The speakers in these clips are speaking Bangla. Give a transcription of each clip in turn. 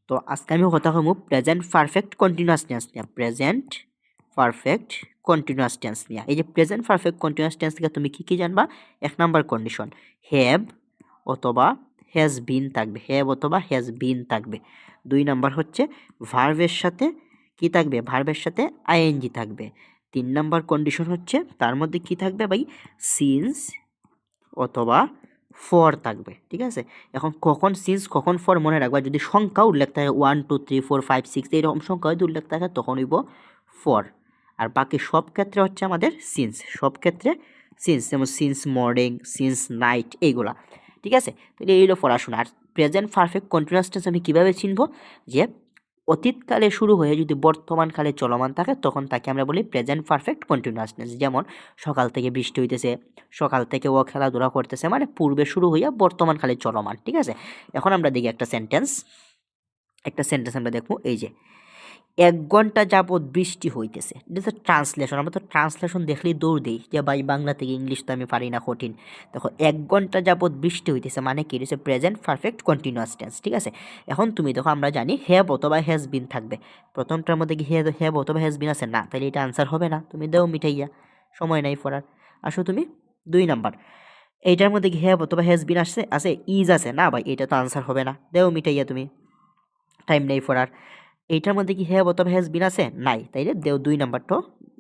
তো আজকে আমি কথা কমু প্রেজেন্ট পারফেক্ট কন্টিনিউয়াস টেন্স নিয়ে। প্রেজেন্ট পারফেক্ট কন্টিনিউয়াস টেন্স নিয়ে। এই যে প্রেজেন্ট পারফেক্ট কন্টিনিউয়াস টেন্স থেকে তুমি কি জানবা? 1 নাম্বার কন্ডিশন হ্যাভ অথবা হ্যাজ বিন থাকবে, হ্যাভ অথবা হ্যাজ বিন থাকবে। 2 নাম্বার হচ্ছে ভার্বের সাথে কি থাকবে? ভার্বের সাথে আইএনজি থাকবে। 3 নাম্বার কন্ডিশন হচ্ছে তার মধ্যে কি থাকবে ভাই? সিন্স অথবা ফর থাকবে। ঠিক আছে, এখন কখন সিন্স কখন ফর মনে রাখবা, যদি সংখ্যা উল্লেখ থাকে 1 2 3 4 5 6 এইরকম সংখ্যা যদি উল্লেখ থাকে তখন হইব ফর, আর বাকি সব ক্ষেত্রে হচ্ছে আমাদের সিন্স। সব ক্ষেত্রে সিন্স, যেমন সিন্স মর্নিং, সিন্স নাইট, এইগুলা। ঠিক আছে, তো এই হলো পড়াশোনা। আর প্রেজেন্ট পারফেক্ট কন্টিনিউয়াস টেন্স আমি কীভাবে চিনব? যে অতীতকালে শুরু হয়ে যদি বর্তমানকালে চলমান থাকে তখন তাকে আমরা বলি প্রেজেন্ট পারফেক্ট কন্টিনিউয়াস টেন্স। যেমন সকাল থেকে বৃষ্টি হইতেছে, সকাল থেকে ও খেলাধুলা করতেছে, মানে পূর্বে শুরু হইয়া বর্তমানকালে চলমান। ঠিক আছে, এখন আমরা দেখি একটা সেন্টেন্স আমরা দেখবো। এই যে 1 ঘন্টা যাবৎ বৃষ্টি হইতেছে, এটা হচ্ছে ট্রান্সলেশন। আমরা তো ট্রান্সলেশন দেখলেই দৌড় দিই যে ভাই বাংলা থেকে ইংলিশ তো আমি পারি না, কঠিন। দেখো 1 ঘন্টা যাবৎ বৃষ্টি হইতেছে মানে কি? এটা হচ্ছে প্রেজেন্ট পারফেক্ট কন্টিনিউয়াস টেন্স। ঠিক আছে, এখন তুমি দেখো আমরা জানি হ্যাভ অথবা হ্যাজ বিন থাকবে। প্রথমটার মধ্যে কি হ্যাভ অথবা হ্যাজ বিন আছে? না, তাহলে এটা আনসার হবে না। তুমি দেও মিঠাইয়া, সময় নাই পড়ার। আসো তুমি 2 নাম্বার, এইটার মধ্যে কি হ্যাভ অথবা হ্যাজ বিন আছে? ইজ আছে? না ভাই, এটা তো আনসার হবে না। দেও মিঠাইয়া তুমি, টাইম নেই পড়ার। এইটার মধ্যে কি হ্যাভ অথবা হ্যাজ বিন আছে? নাই, তাইলে দেও 2 নাম্বারটা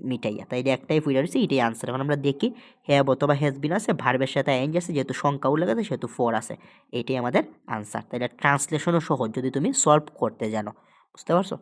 মিটাইয়া। তাইলে একটাই ফুইরা রয়েছে, এটাই আনসার। এখন আমরা দেখি হ্যাভ অথবা হ্যাজ বিন আছে, ভার্বের সাথে আইএনজি আছে, যেহেতু সংখ্যা উল্লেখ আছে সেহেতু ফর আছে, এইটাই আমাদের আনসার। তাইলে ট্রান্সলেশনও সহজ যদি তুমি সলভ করতে জানো। বুঝতে পারছো?